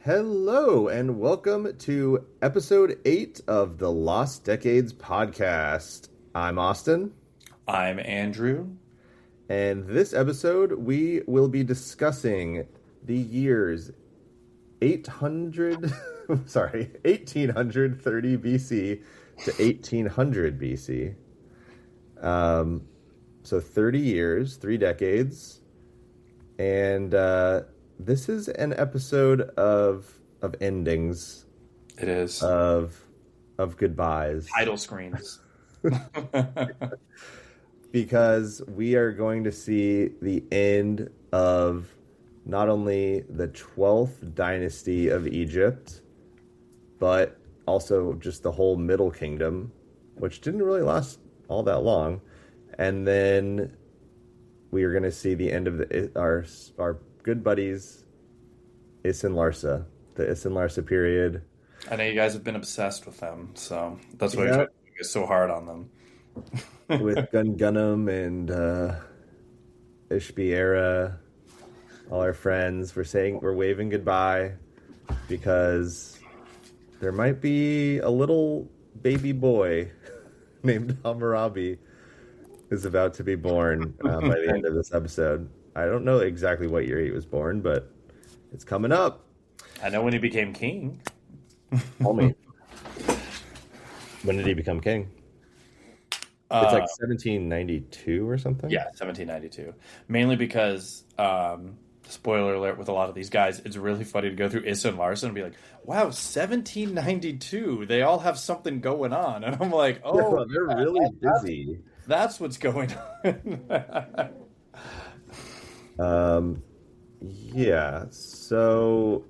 Hello, and welcome to episode 8 of the Lost Decades podcast. I'm Austin, I'm Andrew. and this episode we will be discussing the years 800, 1830 BC to 1800 BC. So 30 years, 3 decades, and this is an episode of endings, It is of goodbyes, title screens. because we are going to see the end of not only the 12th dynasty of Egypt, but also just the whole Middle Kingdom, which didn't really last all that long. And then we are going to see the end of our good buddies, Isin Larsa, the Isin Larsa period. I know you guys have been obsessed with them, so that's why Yeah. we focus so hard on them. With Gungunum and Ishbiera, all our friends. We're waving goodbye because there might be a little baby boy named Hammurabi is about to be born by the end of this episode. I don't know exactly what year he was born, but it's coming up. I know when he became king. Tell me. When did he become king? It's like 1792 or something? Yeah, 1792. Mainly because, spoiler alert, with a lot of these guys, it's really funny to go through Issa and Larson and be like, wow, 1792. They all have something going on. And I'm like, oh, Yeah, they're really busy. that's what's going on. Yeah, so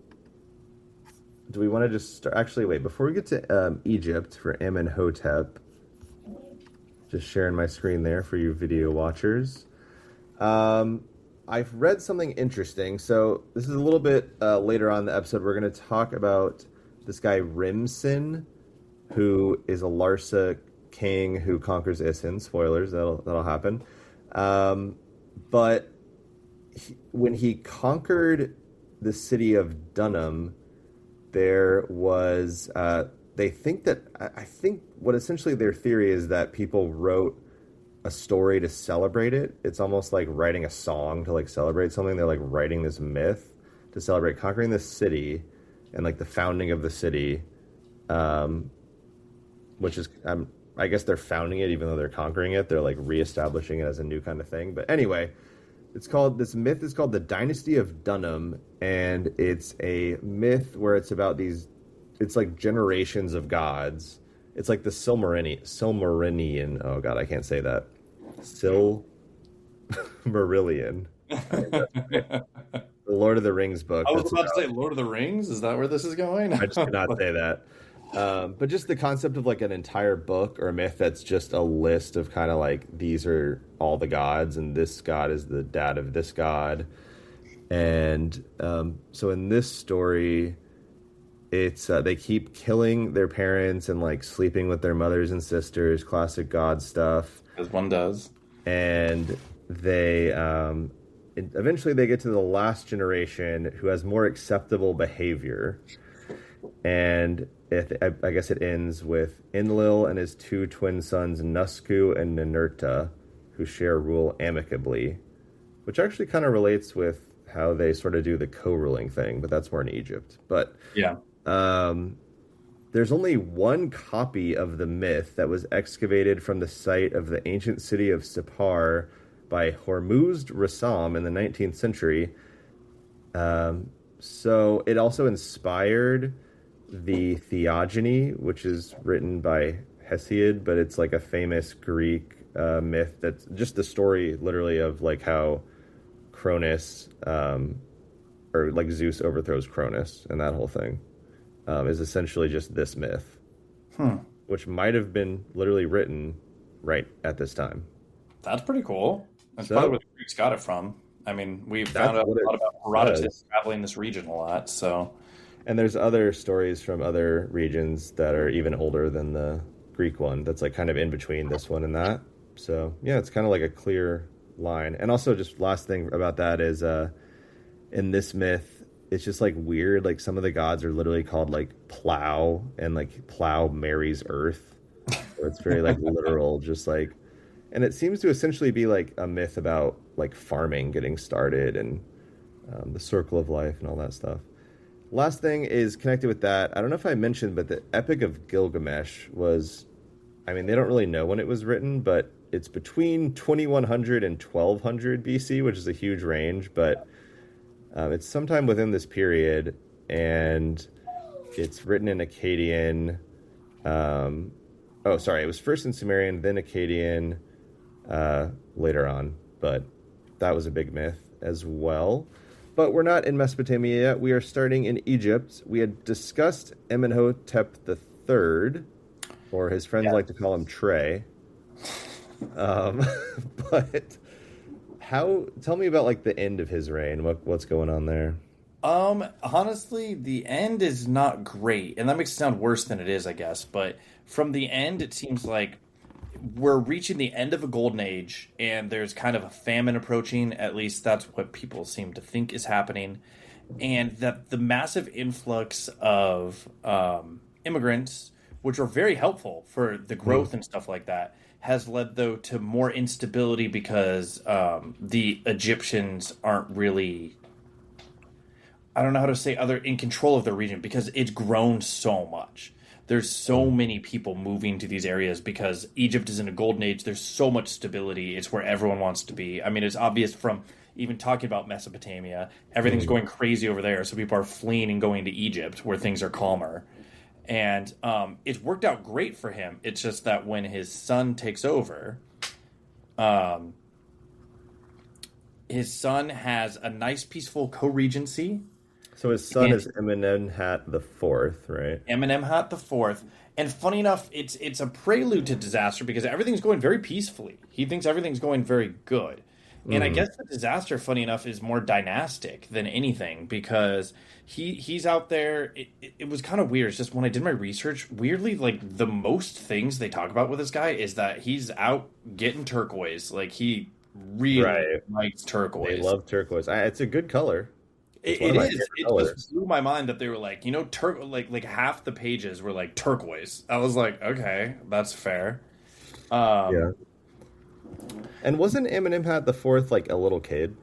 do we want to just start? Actually, wait, before we get to Egypt for Amenhotep, just sharing my screen there for you video watchers. I've read something interesting. So this is a little bit later on in the episode. We're going to talk about this guy Rimsin, who is a Larsa king who conquers Isin. Spoilers, that'll happen. But when he conquered the city of Dunham, there was I think what essentially their theory is that people wrote a story to celebrate it. It's almost like writing a song to like celebrate something. They're like writing this myth to celebrate conquering this city and like the founding of the city, which is I guess they're founding it even though they're conquering it. They're like reestablishing it as a new kind of thing. But anyway, this myth is called the Dynasty of Dunham, and it's a myth where it's about it's like generations of gods. It's like the Silmarillion. Oh God, I can't say that. Silmarillion. The Lord of the Rings book. I was about to say Lord of the Rings. Is that where this is going? I just cannot say that. But just the concept of like an entire book or a myth that's just a list of kind of like these are all the gods and this god is the dad of this god. And so in this story, it's they keep killing their parents and like sleeping with their mothers and sisters, classic god stuff. As one does. And they eventually they get to the last generation who has more acceptable behavior. And I guess it ends with Enlil and his 2 twin sons, Nusku and Ninurta, who share rule amicably, which actually kind of relates with how they sort of do the co-ruling thing, but that's more in Egypt. But yeah, there's only one copy of the myth that was excavated from the site of the ancient city of Sippar by Hormuzd Rassam in the 19th century. So it also inspired the Theogony, which is written by Hesiod, but it's like a famous Greek myth that's just the story literally of like how Cronus or like Zeus overthrows Cronus and that whole thing is essentially just this myth, which might have been literally written right at this time. That's pretty cool. That's probably where the Greeks got it from. I mean, we've found out a lot about Herodotus traveling this region a lot, so... And there's other stories from other regions that are even older than the Greek one that's like kind of in between this one and that. So, yeah, it's kind of like a clear line. And also just last thing about that is in this myth, it's just like weird. Like some of the gods are literally called like plow, and like plow marries earth. So it's very like literal, just like, and it seems to essentially be like a myth about like farming getting started and the circle of life and all that stuff. Last thing is connected with that. I don't know if I mentioned, but the Epic of Gilgamesh was, I mean, they don't really know when it was written, but it's between 2100 and 1200 BC, which is a huge range, but it's sometime within this period, and it's written in Akkadian. Oh, sorry, it was first in Sumerian, then Akkadian later on, but that was a big myth as well. But we're not in Mesopotamia yet. We are starting in Egypt. We had discussed Amenhotep the Third, or his friends like to call him Trey. But tell me about like the end of his reign. What's going on there? Honestly, the end is not great, and that makes it sound worse than it is, I guess. But from the end, it seems like we're reaching the end of a golden age, and there's kind of a famine approaching. At least that's what people seem to think is happening, and that the massive influx of immigrants, which are very helpful for the growth and stuff like that, has led though to more instability because the Egyptians aren't really, I don't know how to say, other in control of the region because it's grown so much. There's so many people moving to these areas because Egypt is in a golden age. There's so much stability. It's where everyone wants to be. I mean, it's obvious from even talking about Mesopotamia. Everything's going crazy over there. So people are fleeing and going to Egypt where things are calmer. And it's worked out great for him. It's just that when his son takes over, his son has a nice, peaceful co-regency. So his son is Amenemhat the Fourth, right? Amenemhat the Fourth, and funny enough, it's a prelude to disaster because everything's going very peacefully. He thinks everything's going very good, and I guess the disaster, funny enough, is more dynastic than anything because he's out there. It was kind of weird. It's just when I did my research, weirdly, like the most things they talk about with this guy is that he's out getting turquoise. Like he really likes turquoise. They love turquoise. It's a good color. It is. It just blew my mind that they were like, like half the pages were like turquoise. I was like, okay, that's fair. Yeah. And wasn't Amenemhat the Fourth like a little kid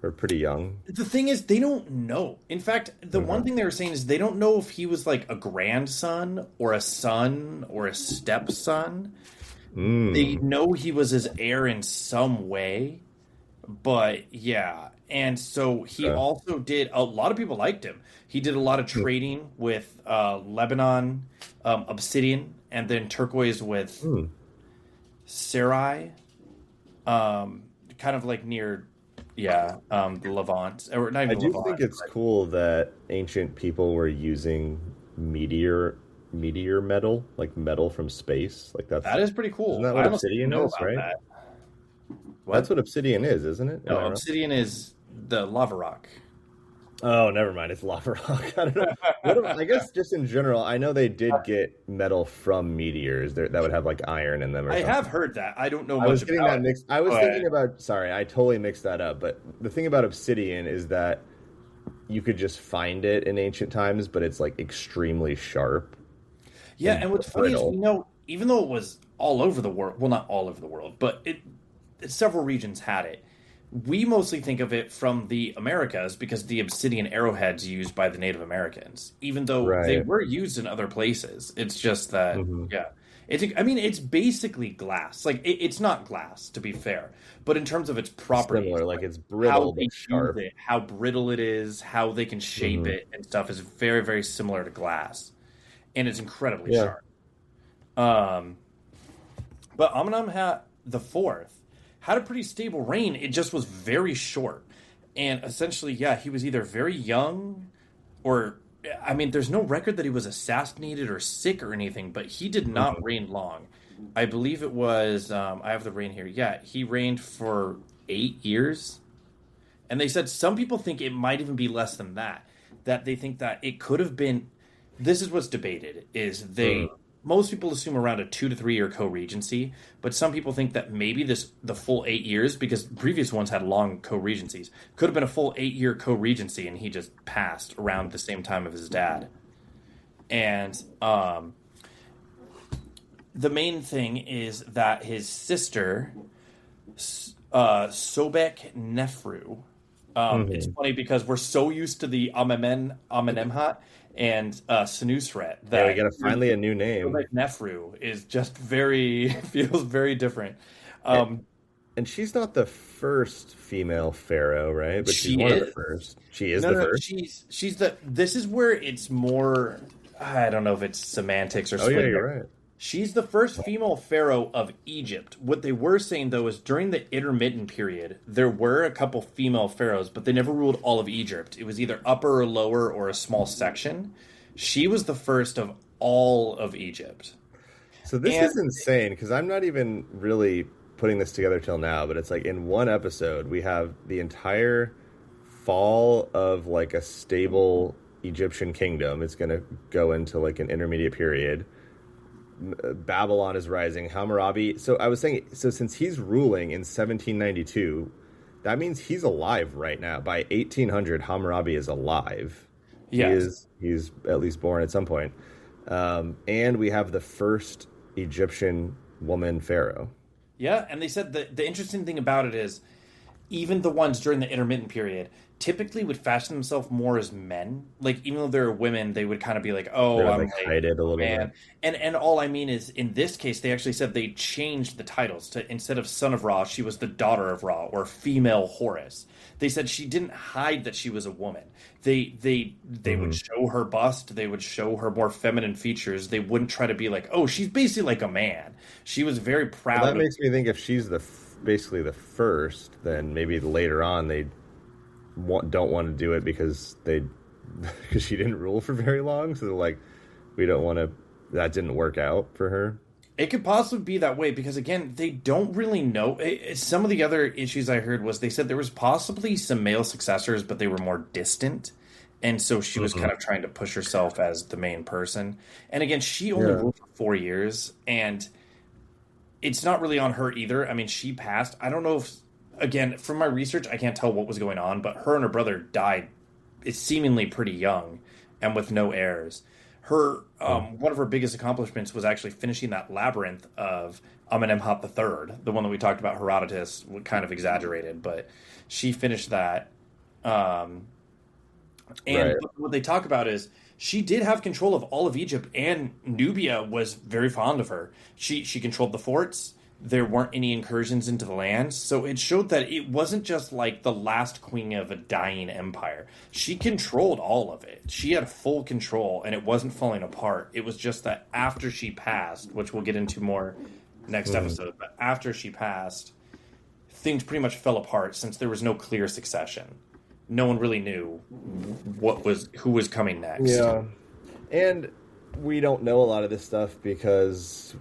or pretty young? The thing is, they don't know. In fact, the one thing they were saying is they don't know if he was like a grandson or a son or a stepson. They know he was his heir in some way, but yeah. And so he also did, a lot of people liked him. He did a lot of trading with Lebanon, obsidian, and then turquoise with Sarai, kind of like near, the Levant. Or not even I do Levant, think it's cool that ancient people were using meteor metal, like metal from space. Like that is pretty cool. Isn't that what obsidian is, right? That. That's what obsidian is, isn't it? No, obsidian is the lava rock. Oh, never mind. It's lava rock. I don't know. I guess just in general, I know they did get metal from meteors that would have like iron in them. Or something. Have heard that. I don't know much I was getting about that mixed. I was thinking about. Sorry, I totally mixed that up. But the thing about obsidian is that you could just find it in ancient times, but it's like extremely sharp. Yeah, and what's funny is even though it was all over the world, well, not all over the world, but several regions had it. We mostly think of it from the Americas because the obsidian arrowheads used by the Native Americans, even though they were used in other places. It's just that, it's basically glass. Like it's not glass, to be fair, but in terms of its properties, similar, like it's brittle, how they sharp. use it, how brittle it is, how they can shape it and stuff is very, very similar to glass, and it's incredibly sharp. But Amenemhat the Fourth had a pretty stable reign. It just was very short. And essentially, he was either very young or, there's no record that he was assassinated or sick or anything, but he did not reign long. I believe it was, I have the reign here. Yeah, he reigned for 8 years. And they said some people think it might even be less than that. That they think that it could have been, this is what's debated, is most people assume around a 2 to 3 year co-regency, but some people think that maybe the full 8 years, because previous ones had long co-regencies, could have been a full 8 year co-regency, and he just passed around the same time of his dad. And the main thing is that his sister, Sobek Nefru. It's funny because we're so used to the Amenemhat and Senusret Yeah, we that got finally a new name. Sobek Nefru is just feels very different. And, and she's not the first female pharaoh, right? But she's She one of the is. first. She is the No, first. she's the. This is where it's more. I don't know if it's semantics or Oh yeah, split. you're right. She's the first female pharaoh of Egypt. What they were saying, though, is during the intermittent period, there were a couple female pharaohs, but they never ruled all of Egypt. It was either upper or lower or a small section. She was the first of all of Egypt. So this is insane because I'm not even really putting this together till now, but it's like in one episode we have the entire fall of like a stable Egyptian kingdom. It's going to go into like an intermediate period. Babylon is rising. Hammurabi. So I was saying, so since he's ruling in 1792, that means he's alive right now. By 1800, Hammurabi is alive. Yes. He's at least born at some point. And we have the first Egyptian woman pharaoh. Yeah, and they said that the interesting thing about it is even the ones during the intermittent period typically would fashion themselves more as men. Like, even though they're women, they would kind of be like, "Oh, They're I'm like hide it a little man." bit. And all I mean is, in this case, they actually said they changed the titles to instead of son of Ra, she was the daughter of Ra or female Horus. They said she didn't hide that she was a woman. They would show her bust. They would show her more feminine features. They wouldn't try to be like, "Oh, she's basically like a man." She was very proud. Well, that makes me think if she's basically the first, then maybe later on they don't want to do it because she didn't rule for very long. So they're like, we don't want to. That didn't work out for her. It could possibly be that way because, again, they don't really know. Some of the other issues I heard was they said there was possibly some male successors, but they were more distant. And so she was kind of trying to push herself as the main person. And again, she only ruled for 4 years, and it's not really on her either. I mean, she passed. I don't know if, again, from my research, I can't tell what was going on, but her and her brother died seemingly pretty young and with no heirs. Her one of her biggest accomplishments was actually finishing that labyrinth of Amenemhat III, the one that we talked about. Herodotus kind of exaggerated, but she finished that. And what they talk about is she did have control of all of Egypt, and Nubia was very fond of her. She controlled the forts. There weren't any incursions into the land, so it showed that it wasn't just like the last queen of a dying empire. She controlled all of it. She had full control, and it wasn't falling apart. It was just that after she passed, which we'll get into more next episode, but after she passed, things pretty much fell apart since there was no clear succession. No one really knew who was coming next. Yeah, and we don't know a lot of this stuff because,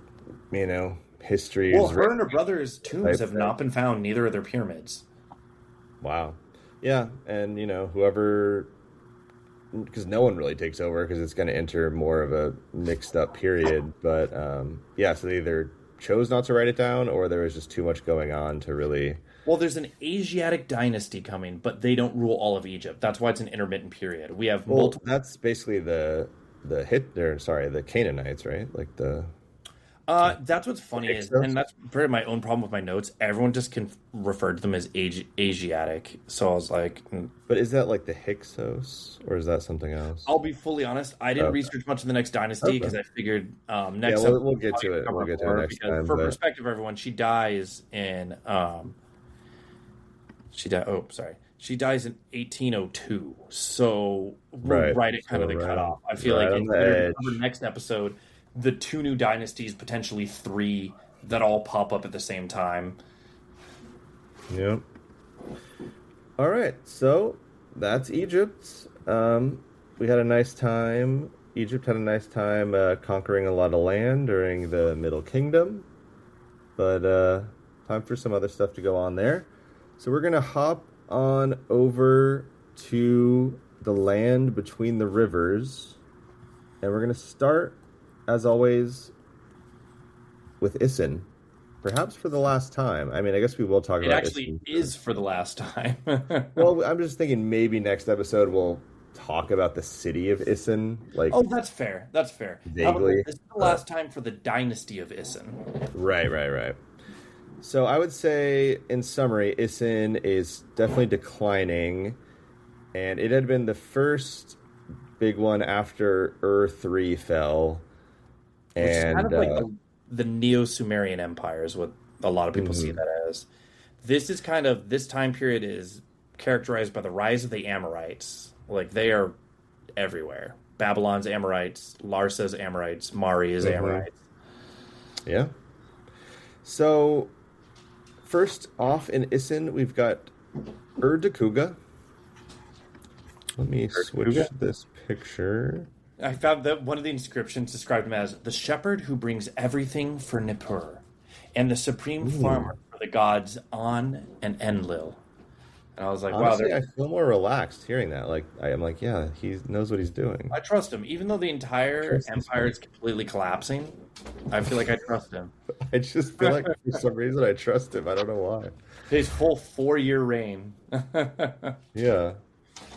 history. Well, her and her brother's tombs have not been found. Neither of their pyramids. Wow. Yeah, and whoever, because no one really takes over because it's going to enter more of a mixed up period. But so they either chose not to write it down, or there was just too much going on to really. Well, there's an Asiatic dynasty coming, but they don't rule all of Egypt. That's why it's an intermittent period. We have multiple. That's basically the Canaanites, right? Like the. That's what's funny is, and that's part of my own problem with my notes. Everyone just referred to them as Asiatic, so I was like. But is that like the Hyksos, or is that something else? I'll be fully honest. I didn't research much of the next dynasty because I figured next. Yeah, we'll get to it. We'll get to it next time. For perspective, everyone, she dies in. She dies in 1802. So we're right at kind of the cutoff. I feel like in the next episode, the 2 new dynasties, potentially 3, that all pop up at the same time. Yep. All right, so that's Egypt. We had a nice time. Egypt had a nice time conquering a lot of land during the Middle Kingdom. But time for some other stuff to go on there. So we're going to hop on over to the land between the rivers. And we're going to start as always, with Isin, perhaps for the last time. I mean, I guess we will talk It about actually Isin. is for the last time. Well, I'm just thinking maybe next episode we'll talk about the city of Isin, like Oh, that's fair. That's fair. How about this? vaguely. This is the But last time for the dynasty of Isin. right, right, right. So I would say, in summary, Isin is definitely declining, and it had been the first big one after Ur-3 fell, Which is kind and of like the Neo-Sumerian Empire is what a lot of people see mhm, that as. This is kind of this time period is characterized by the rise of the Amorites. Like they are everywhere. Babylon's Amorites, Larsa's Amorites, Mari is mhm, Amorites. yeah. So first off in Isin, we've got Ur-Dakuga. Let me switch Kuga. this picture. I found that one of the inscriptions described him as the shepherd who brings everything for Nippur, and the supreme Ooh. farmer for the gods An and Enlil. And I was like, wow, Honestly, I feel more relaxed hearing that. Like, I'm like, yeah, he knows what he's doing. I trust him. Even though the entire Trust this empire man. is completely collapsing, I feel like I trust him. I just feel like for some reason I trust him. I don't know why. His full 4-year reign. Yeah.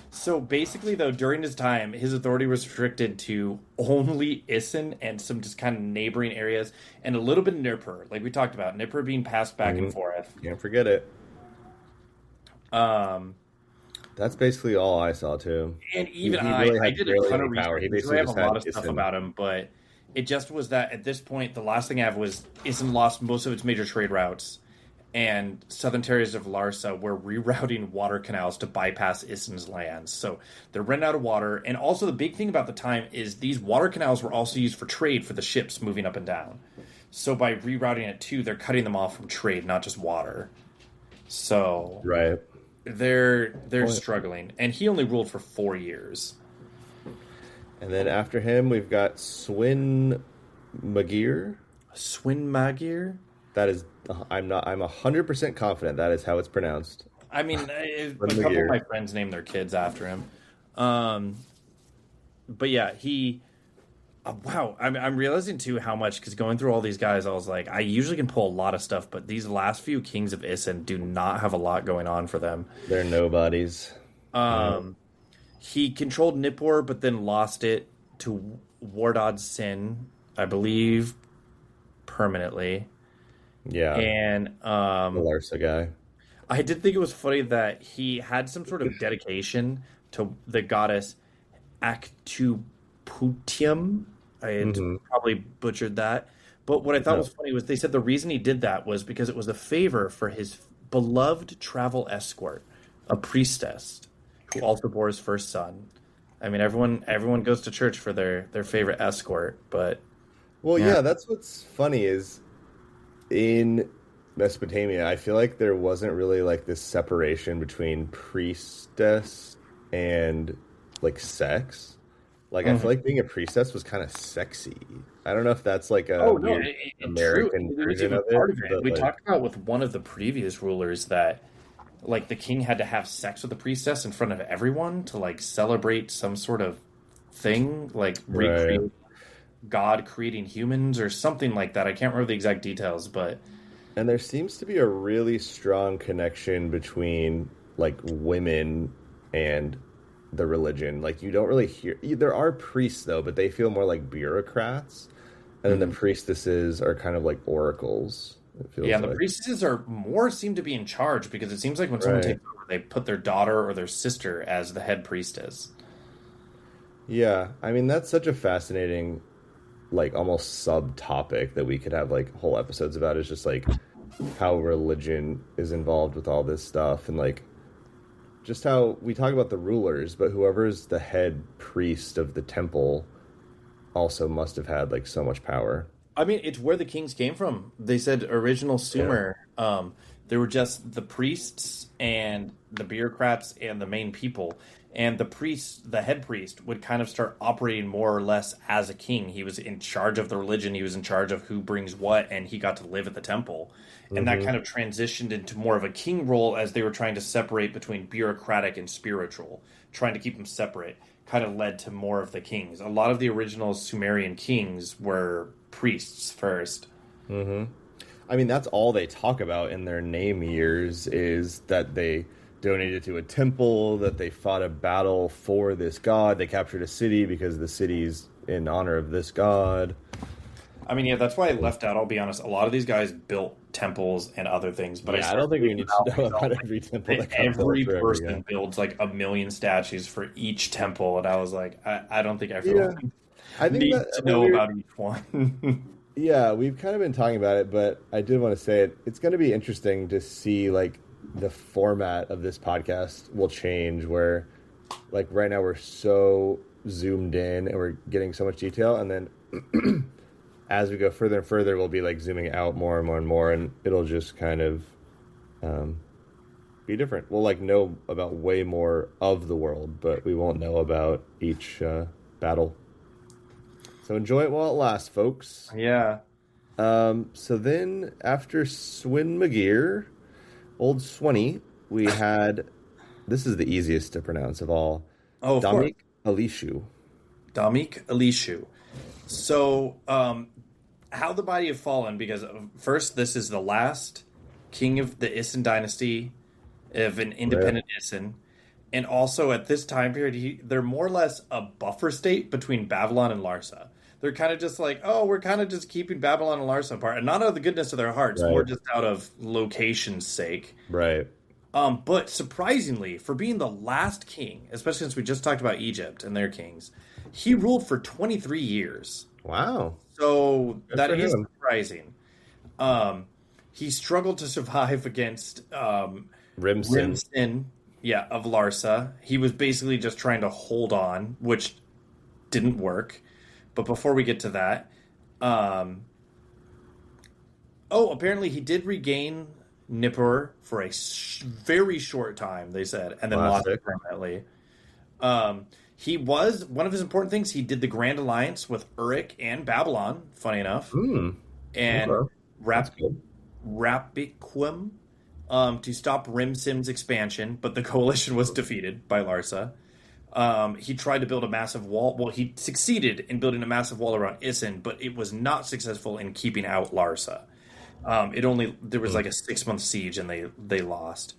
So basically, though, during his time, his authority was restricted to only Isin and some just kind of neighboring areas, and a little bit of Nippur, like we talked about, Nippur being passed back and Hmm. forth. Can't forget it. Um, That's basically all I saw too. and He, even he I, really I had did a barely ton any of power. research. He Usually, I basically have a just lot had of stuff Isin. about him, but it just was that at this point, the last thing I have was Isin lost most of its major trade routes, and southern territories of Larsa were rerouting water canals to bypass Isin's lands. So they're running out of water. And also, the big thing about the time is these water canals were also used for trade for the ships moving up and down. So by rerouting it too, they're cutting them off from trade, not just water. So Right. they're Point. struggling, and he only ruled for 4 years. And then after him, we've got Swin Magir. Swin Magir. That is, I'm 100% confident that is how it's pronounced. I mean, Swin a couple of Magir. my friends named their kids after him. Um, but yeah, he. Wow, I'm realizing too how much because going through all these guys, I was like, I usually can pull a lot of stuff, but these last few kings of Isin do not have a lot going on for them. They're nobodies. Yeah. Um, he controlled Nippur, but then lost it to Wardad Sin, I believe, permanently. Yeah. And The Larsa guy. I did think it was funny that he had some sort of dedication to the goddess Actuputium. I had Hmm. probably butchered that. But what I thought No. was funny was they said the reason he did that was because it was a favor for his beloved travel escort, a priestess who also bore his first son. I mean, everyone goes to church for their favorite escort, but Well, yeah. yeah, that's what's funny is in Mesopotamia, I feel like there wasn't really like this separation between priestess and like sex. Like I feel Mhm. like being a priestess was kind of sexy. I don't know if that's like a Oh no, weird true. American It was version even of it, part of it. but We like talked about with one of the previous rulers that like the king had to have sex with the priestess in front of everyone to like celebrate some sort of thing, like right. recreate God creating humans or something like that. I can't remember the exact details, but And there seems to be a really strong connection between like women and the religion. Like you don't really hear there are priests though, but they feel more like bureaucrats. And then the Mhm. priestesses are kind of like oracles, it Yeah, feels and the like. priestesses are more seem to be in charge because it seems like when someone Right. takes over, they put their daughter or their sister as the head priestess. Yeah. I mean, that's such a fascinating, like almost subtopic that we could have like whole episodes about is just like how religion is involved with all this stuff and like just how we talk about the rulers, but whoever's the head priest of the temple also must have had like so much power. I mean, it's where the kings came from. They said original Yeah. Sumer. There were just the priests and the bureaucrats and the main people. And the priest, the head priest, would kind of start operating more or less as a king. He was in charge of the religion. He was in charge of who brings what, and he got to live at the temple. And that Hmm. kind of transitioned into more of a king role as they were trying to separate between bureaucratic and spiritual, trying to keep them separate. kind of led to more of the kings. A lot of the original Sumerian kings were priests first. Mm-hmm. I mean, that's all they talk about in their name years is that they donated to a temple, that they fought a battle for this god, they captured a city because the city's in honor of this god. I mean, yeah, that's why I left out. I'll be honest. A lot of these guys built temples and other things, but Yeah, I don't think we need to know about every temple that got built every for every guy. person builds like a million statues for each temple, and I was like, I don't think everyone I think needs that to know about each one. yeah, we've kind of been talking about it, but I did want to say it. It's going to be interesting to see like the format of this podcast will change. Where like right now we're so zoomed in and we're getting so much detail, and then as we go further and further, we'll be like zooming out more and more and more, and it'll just kind of be different. We'll like know about way more of the world, but we won't know about each battle. So enjoy it while it lasts, folks. Yeah. So then after Swin Magir, Old Swanee, we had, this is the easiest to pronounce of all, Oh, of course. Damik Alishu. Damik Elishu. So, how the mighty have fallen, because first, this is the last king of the Isin dynasty of an independent Isin. And also, at this time period, they're more or less a buffer state between Babylon and Larsa. They're kind of just like, oh, we're kind of just keeping Babylon and Larsa apart. And not out of the goodness of their hearts, more just out of location's sake. Right. But surprisingly, for being the last king, especially since we just talked about Egypt and their kings, he ruled for 23 years. Wow. So Good that for is him. surprising. He struggled to survive against Rimsin. Rimsin, of Larsa. He was basically just trying to hold on, which didn't work. But before we get to that, apparently he did regain Nippur for a very short time, they said, and then lost it permanently. He was, one of his important things, he did the Grand Alliance with Uruk and Babylon, funny enough, and Rapiquim to stop Rimsim's expansion, but the coalition was defeated by Larsa. He tried to build a massive wall. Well, he succeeded in building a massive wall around Isin, but it was not successful in keeping out Larsa. There was like a 6-month siege and they lost.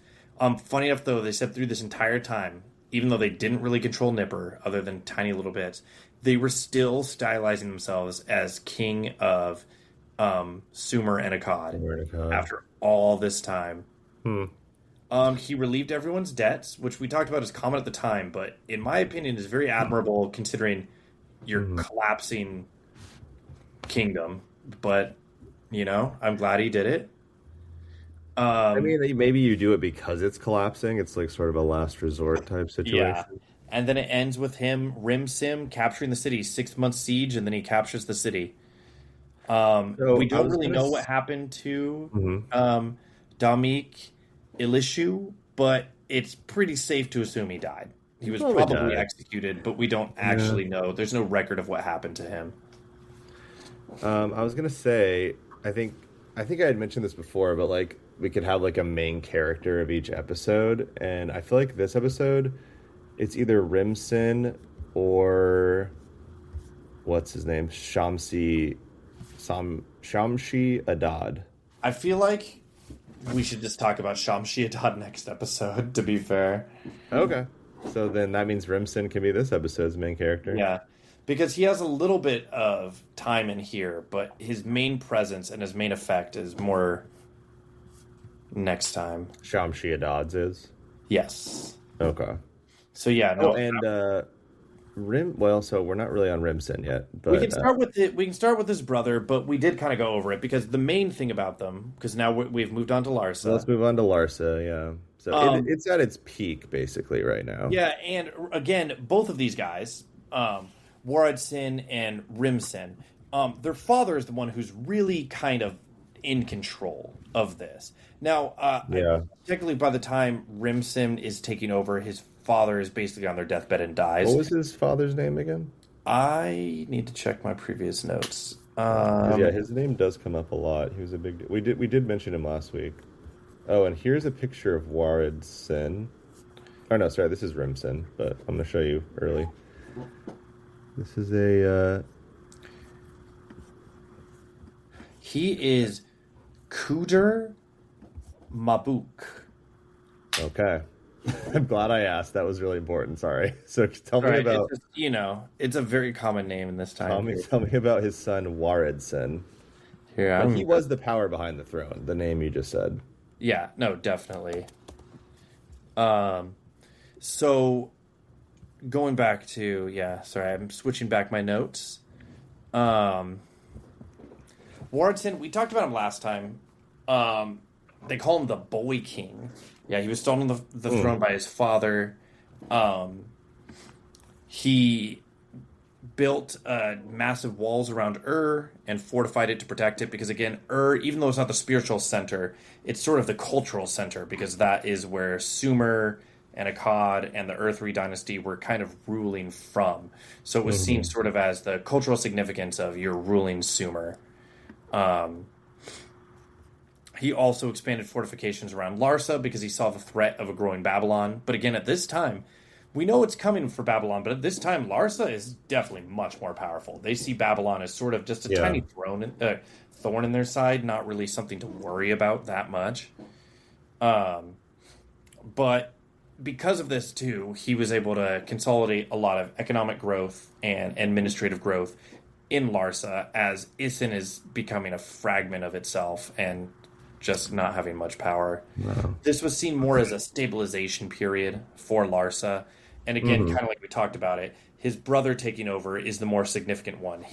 Funny enough though, they said through this entire time, even though they didn't really control Nippur other than tiny little bits, they were still stylizing themselves as king of Sumer and Akkad after all this time. He relieved everyone's debts, which we talked about as common at the time, but in my opinion is very admirable considering your collapsing kingdom. But, I'm glad he did it. I mean, maybe you do it because it's collapsing. It's like sort of a last resort type situation. Yeah. And then it ends with him, Rimsim, capturing the city, 6-month siege, and then he captures the city. We don't really know what happened to Damik Ilishu, but it's pretty safe to assume he died. He was probably executed, but we don't actually know. There's no record of what happened to him. I was gonna say, I think I had mentioned this before, but like we could have like a main character of each episode, and I feel like this episode, it's either Rimsin or what's his name, Shamshi Adad. I feel like we should just talk about Shamshi Adad next episode, to be fair. Okay. So then that means Rimsin can be this episode's main character. Yeah. Because he has a little bit of time in here, but his main presence and his main effect is more next time. Shamshi Adad's is? Yes. Okay. So yeah, no. So we're not really on Rimsin yet. But, we can start with it. We can start with his brother, but we did kind of go over it because the main thing about them, because now we've moved on to Larsa. Let's move on to Larsa. Yeah. So it's at its peak basically right now. Yeah, and again, both of these guys, Warad Sin and Rimsin, their father is the one who's really kind of in control of this. Now, technically, by the time Rimsin is taking over, his father is basically on their deathbed and dies. What was his father's name again? I need to check my previous notes. His name does come up a lot. He was a big. We did mention him last week. Oh, and here's a picture of Warad Sin. Oh no, sorry, this is Rimsin, but I'm going to show you early. This is a He is Kuder Mabuk. okay. I'm glad I asked. That was really important. Sorry. So tell All me right, it's about just, it's a very common name in this time period. tell me about his son Waridson. Here, But he I'm. was the power behind the throne, the name you just said. Yeah, no, definitely. Um, so going back to sorry, I'm switching back my notes. Um, Warrington, we talked about him last time. They call him the Boy King. Yeah, he was stolen the throne by his father. Um, he built massive walls around Ur and fortified it to protect it because, again, Ur, even though it's not the spiritual center, it's sort of the cultural center because that is where Sumer and Akkad and the Ur-3 dynasty were kind of ruling from. So it was seen sort of as the cultural significance of your ruling Sumer. He also expanded fortifications around Larsa because he saw the threat of a growing Babylon. But again, at this time, we know it's coming for Babylon, but at this time, Larsa is definitely much more powerful. They see Babylon as sort of just a tiny thorn in their side, not really something to worry about that much. But because of this, too, he was able to consolidate a lot of economic growth and administrative growth in Larsa as Isin is becoming a fragment of itself and just not having much power. Wow. This was seen more as a stabilization period for Larsa. And again, kind of like we talked about it, his brother taking over is the more significant one.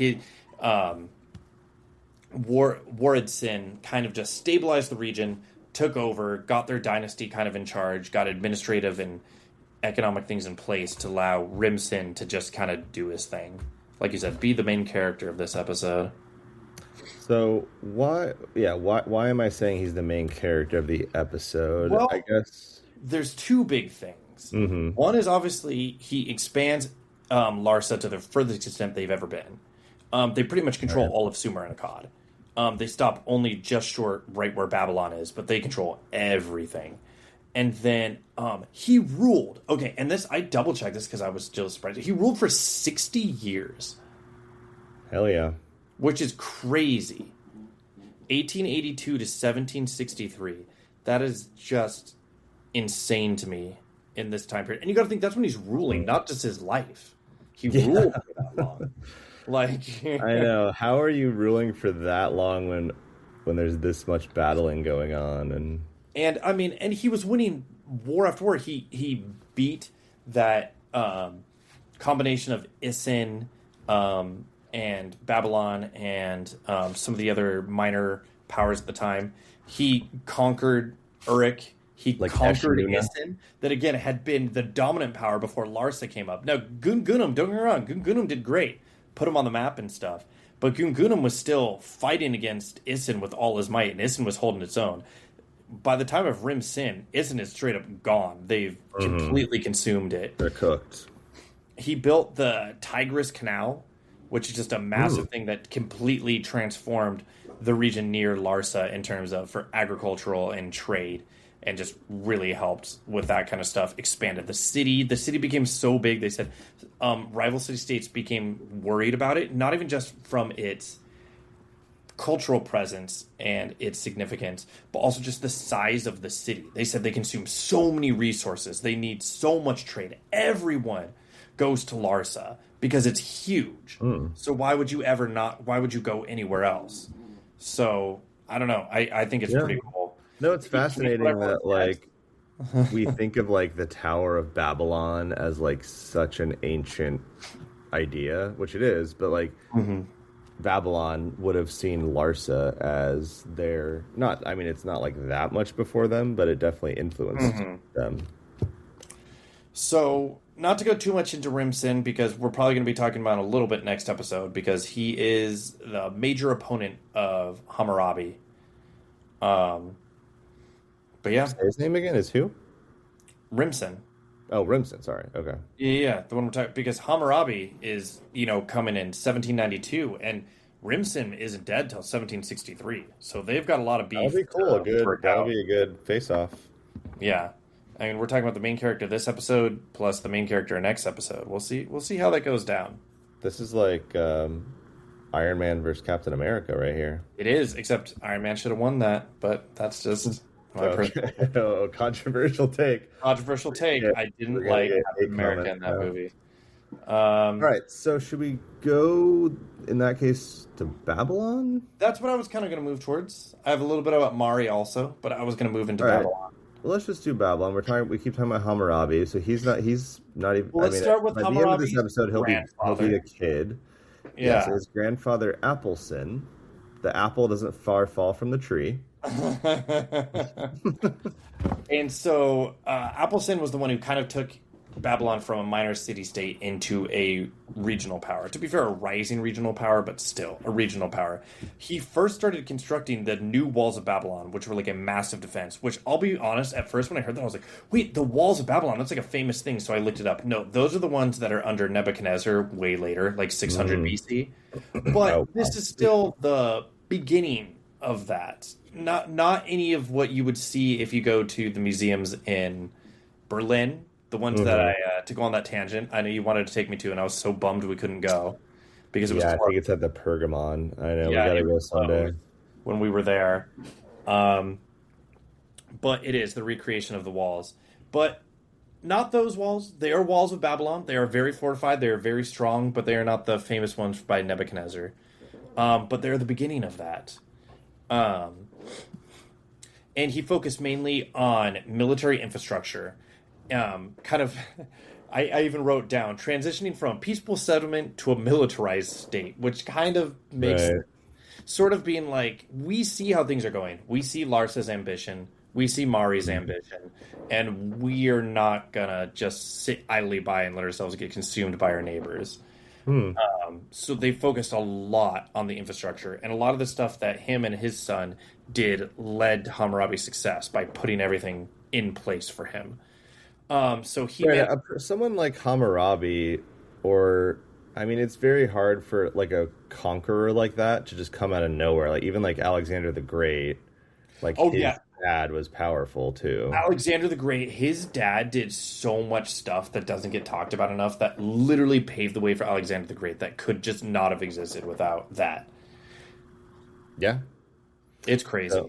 Waridsin kind of just stabilized the region, took over, got their dynasty kind of in charge, got administrative and economic things in place to allow Rimsin to just kind of do his thing. Like you said, be the main character of this episode. So why am I saying he's the main character of the episode? Well, I guess there's two big things. One is obviously he expands Larsa to the furthest extent they've ever been. They pretty much control all of Sumer and Akkad. They stop only just short right where Babylon is, but they control everything. And then he ruled. Okay, and this I double checked this because I was still surprised. He ruled for 60 years. Hell yeah. Which is crazy. 1882 to 1763. That is just insane to me in this time period. And you got to think that's when he's ruling, not just his life. He ruled for that long. Like I know. How are you ruling for that long when there's this much battling going on and I mean, and he was winning war after war. He beat that combination of Isin and Babylon and some of the other minor powers at the time. He conquered Uruk. He conquered Isin, that again had been the dominant power before Larsa came up. Now, Gungunum, don't get me wrong, Gungunum did great, put him on the map and stuff. But Gungunum was still fighting against Isin with all his might, and Isin was holding its own. By the time of Rim Sin, Isin is straight up gone. They've completely consumed it. they're cooked. He built the Tigris Canal, which is just a massive thing that completely transformed the region near Larsa in terms of for agricultural and trade, and just really helped with that kind of stuff. Expanded the city. The city became so big, they said rival city-states became worried about it, not even just from its cultural presence and its significance, but also just the size of the city. They said they consume so many resources. They need so much trade. Everyone goes to Larsa because it's huge. So why would you go anywhere else? So I don't know. I think it's pretty cool. No, it's fascinating that like we think of like the Tower of Babylon as like such an ancient idea, which it is, but like Babylon would have seen Larsa as their it's not like that much before them, but it definitely influenced them. So, not to go too much into Rimsin, because we're probably going to be talking about him a little bit next episode, because he is the major opponent of Hammurabi. But yeah. Say his name again is who? Rimsin. Oh, Rimson, sorry. Okay. Yeah, the one we're talking, because Hammurabi is, coming in 1792, and Rimsin isn't dead till 1763. So they've got a lot of beef. That'll be cool. That'll be a good face-off. Yeah. I mean, we're talking about the main character this episode plus the main character next episode. We'll see. We'll see how that goes down. This is like Iron Man versus Captain America right here. It is, except Iron Man should have won that, but that's just my personal Controversial take. controversial take. Yeah, I didn't we're gonna like get Captain a America comment in that now. movie. All right, so should we go in that case to Babylon? That's what I was kind of going to move towards. I have a little bit about Mari also, but I was going to move into All right. Babylon. Well, let's just do Babylon. We keep talking about Hammurabi, so he's not even. Well, let's start with by the end of Hammurabi's this episode, he'll be a kid. Yeah. So his grandfather Appleson. The apple doesn't far fall from the tree. And so Appleson was the one who kind of took Babylon from a minor city-state into a regional power. To be fair, a rising regional power, but still a regional power. He first started constructing the new walls of Babylon, which were like a massive defense, which I'll be honest, at first when I heard that, I was like, wait, the walls of Babylon, that's like a famous thing. So I looked it up. No, those are the ones that are under Nebuchadnezzar way later, like 600 BC. But this is still the beginning of that. Not any of what you would see if you go to the museums in Berlin. The ones that I, to go on that tangent, I know you wanted to take me to, and I was so bummed we couldn't go because it was. I think it's at the Pergamon. I know, Yeah, we gotta go someday. When we were there. But it is the recreation of the walls. But not those walls. They are walls of Babylon. They are very fortified. They are very strong, but they are not the famous ones by Nebuchadnezzar. But they're the beginning of that. And he focused mainly on military infrastructure. I even wrote down transitioning from peaceful settlement to a militarized state, which kind of makes sort of being like, we see how things are going. We see Larsa's ambition. We see Mari's ambition. And we are not going to just sit idly by and let ourselves get consumed by our neighbors. So they focused a lot on the infrastructure. And a lot of the stuff that him and his son did led to Hammurabi's success by putting everything in place for him. So he someone like Hammurabi, or I mean, it's very hard for like a conqueror like that to just come out of nowhere. Like even like Alexander the Great, like his dad was powerful too. Alexander the Great, his dad did so much stuff that doesn't get talked about enough that literally paved the way for Alexander the Great that could just not have existed without that. Yeah, it's crazy.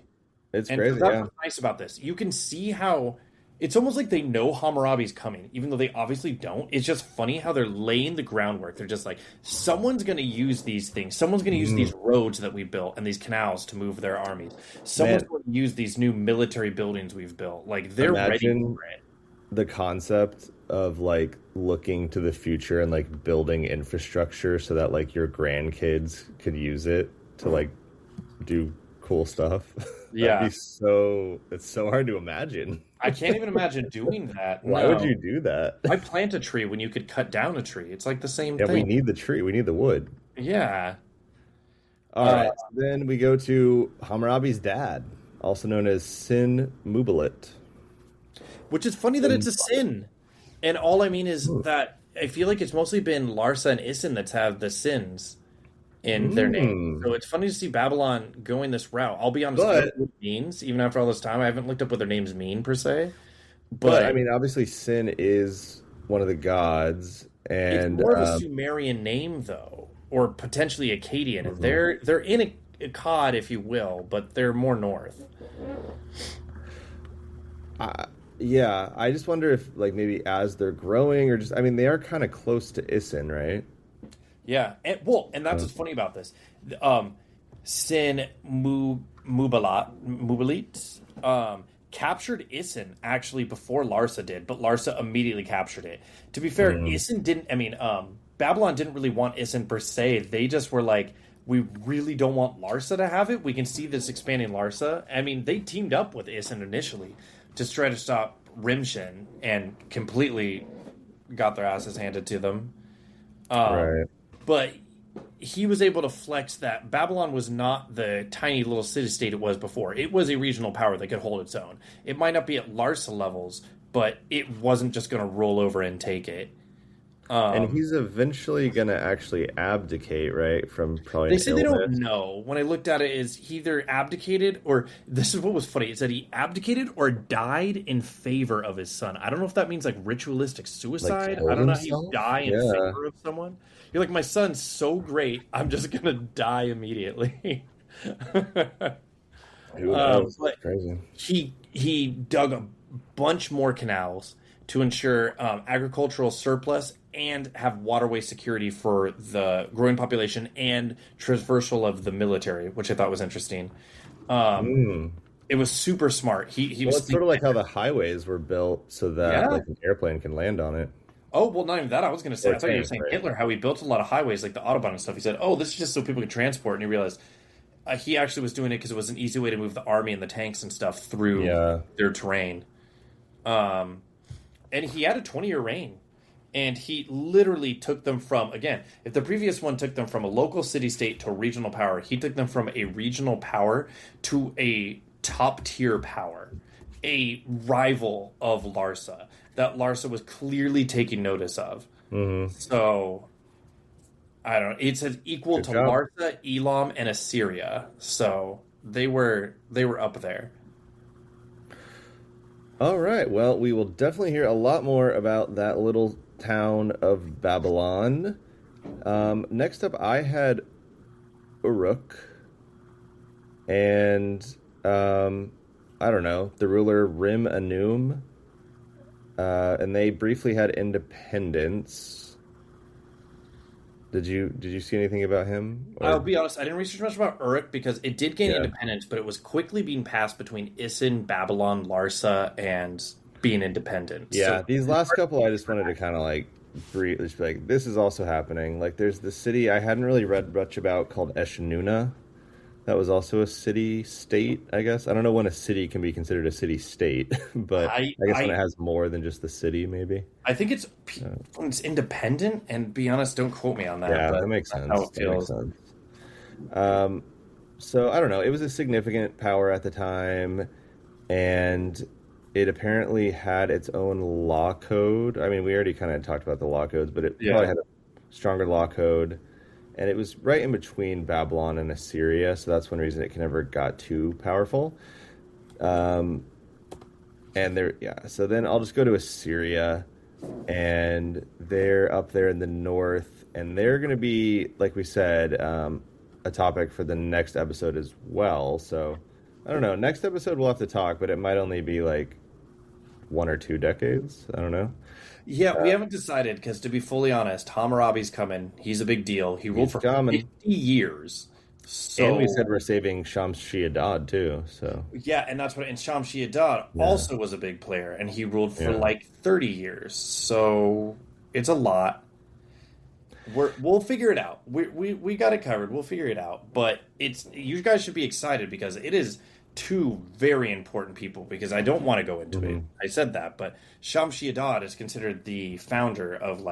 It's crazy. That's what's nice about this. You can see how. It's almost like they know Hammurabi's coming, even though they obviously don't. It's just funny how they're laying the groundwork. They're just like, someone's going to use these things. Someone's going to use these roads that we built and these canals to move their armies. Someone's going to use these new military buildings we've built. Like, they're ready for it. The concept of, like, looking to the future and, like, building infrastructure so that, like, your grandkids could use it to, like, do cool stuff. Yeah. It's so hard to imagine. I can't even imagine doing that. Why would you do that? Why plant a tree when you could cut down a tree? It's like the same thing. Yeah, we need the tree. We need the wood. Yeah. All right. Then we go to Hammurabi's dad, also known as Sin Mubalit. Which is funny that it's a sin. And all I mean is that I feel like it's mostly been Larsa and Isin that's have the sins in their name. So it's funny to see Babylon going this route. I'll be honest, I don't know what it means, even after all this time. I haven't looked up what their names mean, per se. But I mean, obviously, Sin is one of the gods. And it's more of a Sumerian name, though, or potentially Akkadian. They're in Akkad, if you will, but they're more north. Yeah, I just wonder if, like, maybe as they're growing, or just, I mean, they are kind of close to Isin, right? Yeah, and that's what's funny about this. Sin Mubalit captured Isin actually before Larsa did, but Larsa immediately captured it. To be fair, Isin didn't. I mean, Babylon didn't really want Isin per se. They just were like, we really don't want Larsa to have it. We can see this expanding Larsa. I mean, they teamed up with Isin initially to try to stop Rimshin and completely got their asses handed to them. Right. But he was able to flex that Babylon was not the tiny little city-state it was before. It was a regional power that could hold its own. It might not be at Larsa levels, but it wasn't just going to roll over and take it. And Um, he's eventually going to actually abdicate, right, from probably They an say they don't illness. know. When I looked at it, is he either abdicated or this is what was funny. It said he abdicated or died in favor of his son. I don't know if that means like ritualistic Like suicide. I killed don't know how you himself? die in Yeah. favor of someone. You're like, my son's so great, I'm just gonna die immediately. Who knows? That's But crazy. he dug a bunch more canals to ensure agricultural surplus and have waterway security for the growing population and traversal of the military, which I thought was interesting. Um, Hmm. it was super smart. He Well, was it's sort thinking, of like how the highways were built so that yeah. like an airplane can land on it. Oh well, not even that. I was going to say. Or I thought you were tank, saying right? Hitler, how he built a lot of highways like the Autobahn and stuff. He said, "Oh, this is just so people could transport," and he realized he actually was doing it because it was an easy way to move the army and the tanks and stuff through Yeah. their terrain. Um, and he had a 20-year reign. And he literally took them from, again, if the previous one took them from a local city state to a regional power, he took them from a regional power to a top tier power, a rival of Larsa that Larsa was clearly taking notice of. Hmm. So, I don't know. It says equal Good to job. Larsa, Elam, and Assyria. So they were up there. All right. Well, we will definitely hear a lot more about that little town of Babylon. Next up, I had Uruk, and I don't know, the ruler Rim Anum, and they briefly had independence. Did you see anything about him? I'll Or be honest, I didn't research much about Uruk because it did gain yeah, independence, but it was quickly being passed between Isin, Babylon, Larsa, and being independent. So yeah. These last couple, I just wanted to kind of like brief, just be like, this is also happening. Like, there's the city I hadn't really read much about called Eshanuna. That was also a city state, I guess. I don't know when a city can be considered a city state, but I I guess when it I has more than just the city, maybe. I think Uh, when it's independent, and be honest, don't quote me on that, yeah, but that makes that's how sense. it That makes feels. sense. Um, so I don't know. It was a significant power at the time, and it apparently had its own law code. I mean, we already kind of talked about the law codes, but it probably Yeah. had a stronger law code, and it was right in between Babylon and Assyria, so that's one reason it never got too powerful. Um, and there, yeah. So then I'll just go to Assyria, and they're up there in the north, and they're going to be, like we said, a topic for the next episode as well. So I don't know. Next episode we'll have to talk, but it might only be like 1 or 2 decades. I don't know. Yeah, we Uh, haven't decided because to be fully honest, Hammurabi's coming. He's a big deal. He ruled he's for coming, 50 years. and we said So we're saving Shamshi Adad too. So yeah, and that's what. And Shamshi Adad yeah, also was a big player, and he ruled for yeah. like 30 years. So it's a lot. We'll figure it out. We got it covered. We'll figure it out. But it's you guys should be excited because it is two very important people. Because I don't want to go into it. Hmm. I said that, but Shamshi Adad is considered the founder of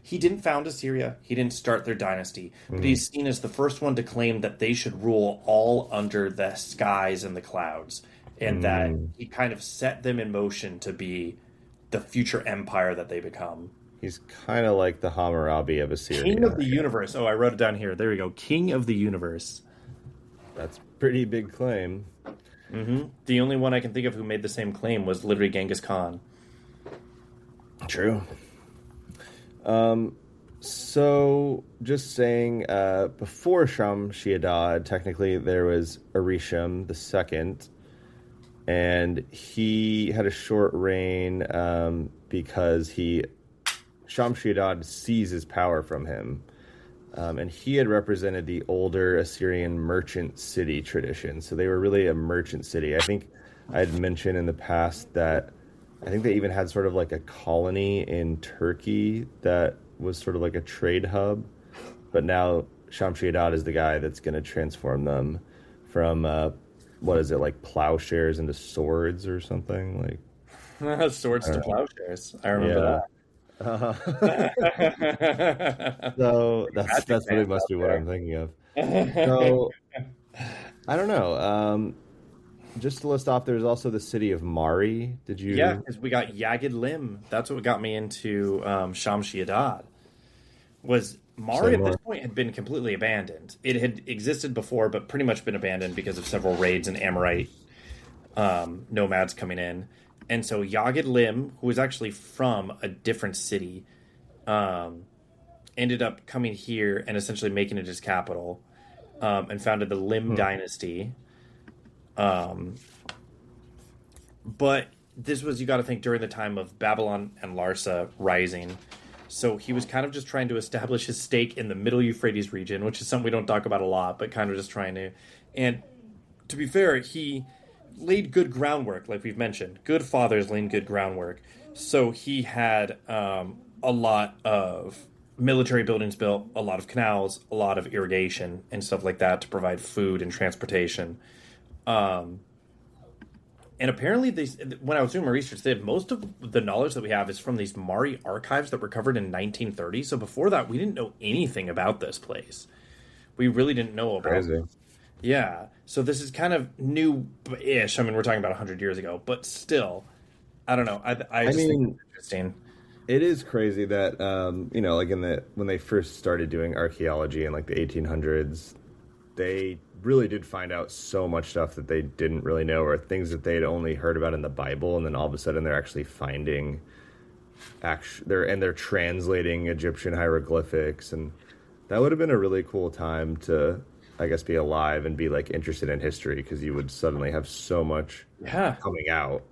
he didn't found Assyria. He didn't start their dynasty, but Hmm. he's seen as the first one to claim that they should rule all under the skies and the clouds, and that Hmm. he kind of set them in motion to be the future empire that they become. He's kind of like the Hammurabi of King Assyria. of the universe. Oh, I wrote it down here. There we go. King of the universe. That's pretty big claim. The only one I can think of who made the same claim was literally Genghis Khan. True. So just saying, before Shamshi-Adad, technically there was Orisham the second, and he had a short reign because Shamshi-Adad seized his power from him. And he had represented the older Assyrian merchant city tradition. So they were really a merchant city. I think I had mentioned in the past that I think they even had sort of like a colony in Turkey that was sort of like a trade hub. But now Shamshi-Adad is the guy that's going to transform them from, what is it, like plowshares into swords or something? Swords I to don't know. plowshares. I remember Yeah. Uh, that. so that's Magic really fans must out be what I'm thinking of. there. So I don't know. just to list off, there's also the city of Mari. Did Yeah, you because we got Yagid Lim. That's what got me into Shamshi Adad. Was say Mari at this more? point had been completely abandoned. It had existed before, but pretty much been abandoned because of several raids and Amorite nomads coming in. And so Yagid Lim, who was actually from a different city, um, ended up coming here and essentially making it his capital, and founded the Lim Hmm. dynasty. Um, but this was, you got to think, during the time of Babylon and Larsa rising. So he was kind of just trying to establish his stake in the Middle Euphrates region, which is something we don't talk about a lot, but kind of just trying to. And to be fair, he laid good groundwork, like we've mentioned. Good fathers laid good groundwork. So he had a lot of military buildings built, a lot of canals, a lot of irrigation and stuff like that to provide food and transportation. Um, and apparently, when I was doing my research, they had most of the knowledge that we have is from these Mari archives that were covered in 1930. So before that, we didn't know anything about this place. We really didn't know about. Crazy. Yeah. So this is kind of new-ish. I mean, we're talking about 100 years ago, but still, I don't know. I I just think mean, it's interesting. it is crazy that like in the when they first started doing archaeology in like the 1800s, they really did find out so much stuff that they didn't really know, or things that they'd only heard about in the Bible, and then all of a sudden they're actually finding they're translating Egyptian hieroglyphics, and that would have been a really cool time to, I guess, be alive and be like interested in history, because you would suddenly have so much Yeah. coming out.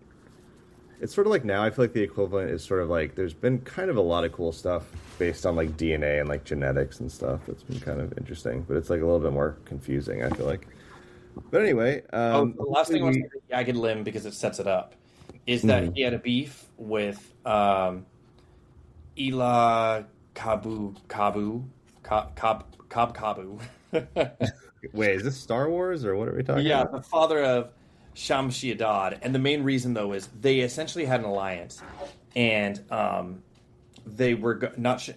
It's sort of like now, I feel like the equivalent is sort of like there's been kind of a lot of cool stuff based on like DNA and like genetics and stuff that's been kind of interesting, but it's like a little bit more confusing, I feel like. But anyway, Oh, the last hopefully thing I want to we. say about Jagged Limb, because it sets it up, is that Mhm. he had a beef with Ela Kabu. Wait, is this Star Wars or what are we talking Yeah, about? the father of Shamshi Adad. And the main reason, though, is they essentially had an alliance. And they were not.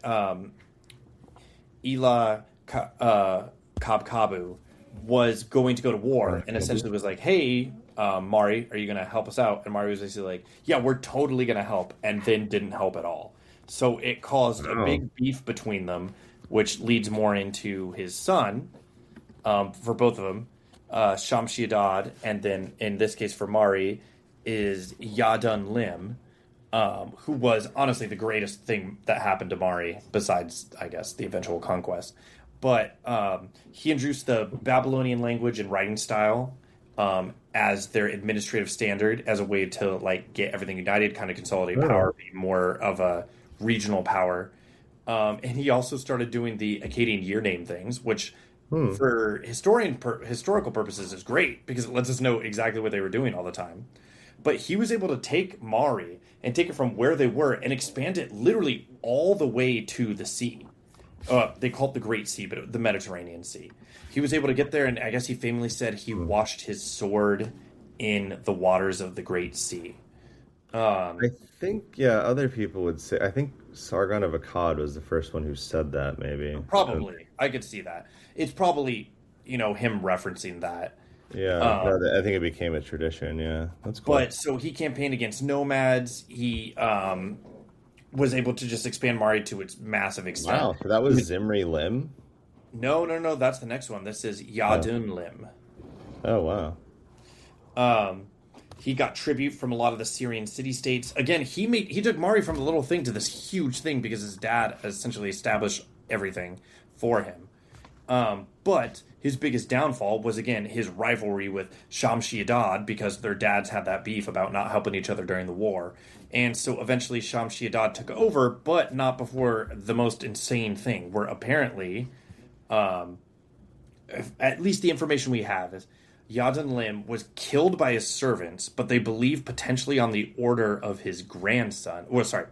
Ela Kabkabu was going to go to war and essentially was like, hey, Mari, are you going to help us out? And Mari was basically like, yeah, we're totally going to help. And then didn't help at all. So it caused a Oh, big beef between them, which leads more into his son, for both of them, Shamshi Adad, and then in this case for Mari is Yadun Lim, who was honestly the greatest thing that happened to Mari, besides, I guess, the eventual conquest. But he introduced the Babylonian language and writing style as their administrative standard, as a way to like get everything united, kind of consolidate oh. power, be more of a regional power. And he also started doing the Akkadian year name things, which Hmm. for historical purposes is great because it lets us know exactly what they were doing all the time. But he was able to take Mari and take it from where they were and expand it literally all the way to the sea. They call it the Great Sea, but the Mediterranean Sea. He was able to get there, and I guess he famously said he Hmm. washed his sword in the waters of the Great Sea. I Um, think, yeah, other people would say, I think Sargon of Akkad was the first one who said that, maybe. And Probably, I could see that. It's probably him referencing that. yeah, Um, no, I think it became a tradition. Yeah, that's cool. but so he campaigned against nomads. He was able to just expand Mari to its massive extent. Wow, so that was Zimri Lim? No, no, no. That's the next one. This is Oh, Yadun Lim. oh wow. Um, he got tribute from a lot of the Syrian city-states. Again, he took Mari from a little thing to this huge thing because his dad essentially established everything for him. But his biggest downfall was, again, his rivalry with Shamshi Adad, because their dads had that beef about not helping each other during the war. And so eventually Shamshi Adad took over, but not before the most insane thing, where apparently, um, at least the information we have is Yadin Lim was killed by his servants, but they believe potentially on the order of his grandson, or sorry,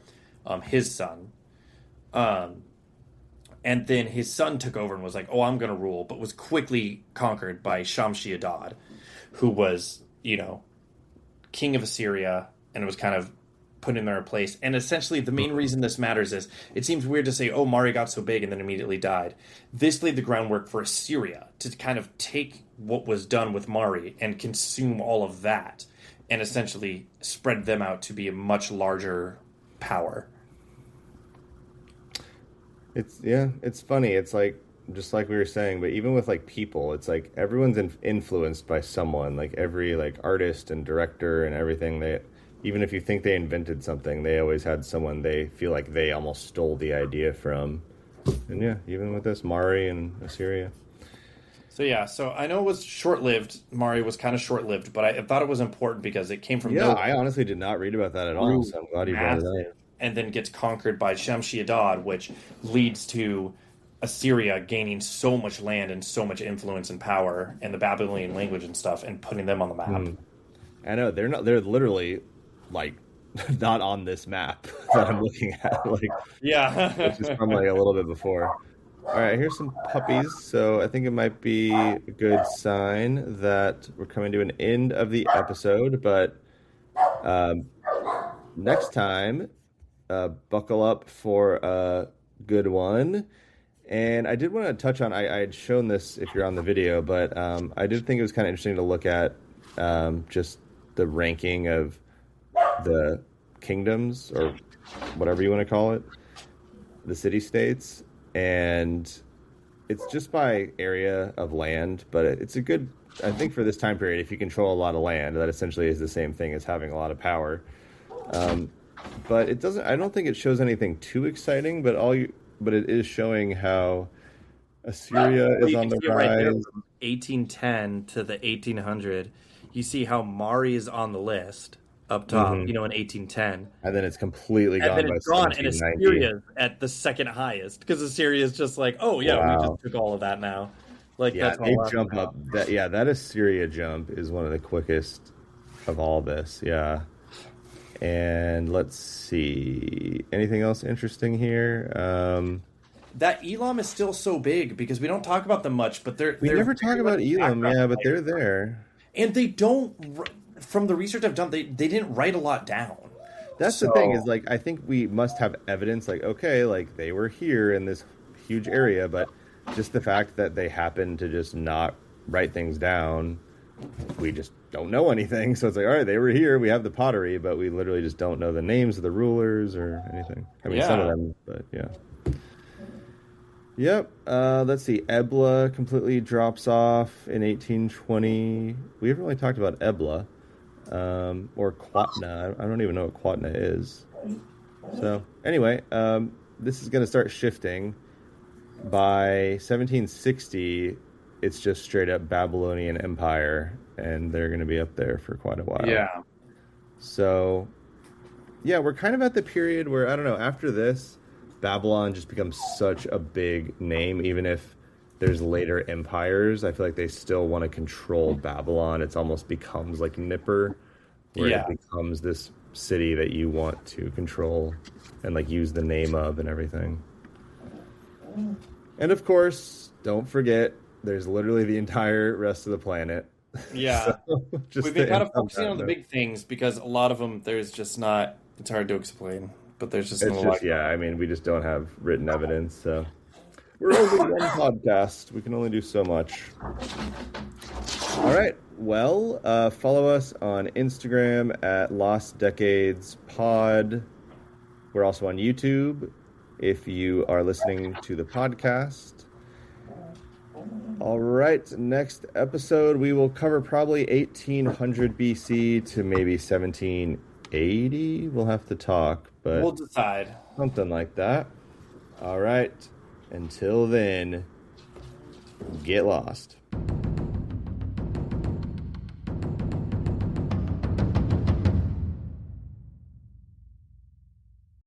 his son. Um, and then his son took over and was like, "Oh, I'm going to rule," but was quickly conquered by Shamshi Adad, who was, king of Assyria, and was kind of put in their place. And essentially, the main reason this matters is it seems weird to say, oh, Mari got so big and then immediately died. This laid the groundwork for Assyria to kind of take what was done with Mari and consume all of that and essentially spread them out to be a much larger power. It's funny. It's like, just like we were saying, but even with like people, it's like everyone's influenced by someone. Like every like artist and director and everything, even if you think they invented something, they always had someone they feel like they almost stole the idea from. And yeah, even with this, Mari and Assyria. So I know it was short-lived. Mari was kind of short-lived, but I thought it was important because it came from nowhere. I honestly did not read about that at all, so I'm glad you brought it up. And then gets conquered by Shamshi-Adad, which leads to Assyria gaining so much land and so much influence and power and the Babylonian language and stuff and putting them on the map. I know they're literally like not on this map that I'm looking at. Like, yeah, which is from like a little bit before. All right, here's some puppies. So I think it might be a good sign that we're coming to an end of the episode. But next time, buckle up for a good one. And I did want to touch on, I had shown this if you're on the video, but I did think it was kind of interesting to look at just the ranking of the kingdoms, or whatever you want to call it, the city-states. And it's just by area of land, but it's a good, I think for this time period, if you control a lot of land, that essentially is the same thing as having a lot of power. But it doesn't, I don't think it shows anything too exciting, but it is showing how Assyria is on the rise. Right there, from 1810 to the 1800, you see how Mari is on the list up top, in 1810. And then it's completely gone. And then it's gone, and Assyria's at the second highest, because Assyria's just like, oh, yeah, wow, we just took all of that now. Like, yeah, that's they jump up. That Assyria jump is one of the quickest of all this, yeah. And let's see. Anything else interesting here? That Elam is still so big because we don't talk about them much, but they're never talk about Elam, yeah, but they're there. And they don't, from the research I've done, they didn't write a lot down. That's the thing, is like, I think we must have evidence, like, okay, like they were here in this huge area, but just the fact that they happen to just not write things down, we just don't know anything. So it's like, all right, they were here, we have the pottery, but we literally just don't know the names of the rulers or anything. I mean, some of them, but yeah. Yep. Let's see. Ebla completely drops off in 1820. We haven't really talked about Ebla or Quatna. I don't even know what Quatna is. So anyway, this is going to start shifting. By 1760, it's just straight up Babylonian Empire, and they're going to be up there for quite a while. Yeah. So, yeah, we're kind of at the period where, I don't know, after this, Babylon just becomes such a big name. Even if there's later empires, I feel like they still want to control Babylon. It's almost becomes like Nippur, where it becomes this city that you want to control and like use the name of and everything. And of course, don't forget, there's literally the entire rest of the planet. Yeah. So, we've been kind of focusing on the big things because a lot of them, there's just not, it's hard to explain. But there's just I mean, we just don't have written evidence, so we're only one podcast. We can only do so much. All right. Well, follow us on Instagram at Lost Decades Pod. We're also on YouTube if you are listening to the podcast. All right. Next episode, we will cover probably 1800 BC to maybe 1780. We'll have to talk. But we'll decide. Something like that. All right. Until then, get lost.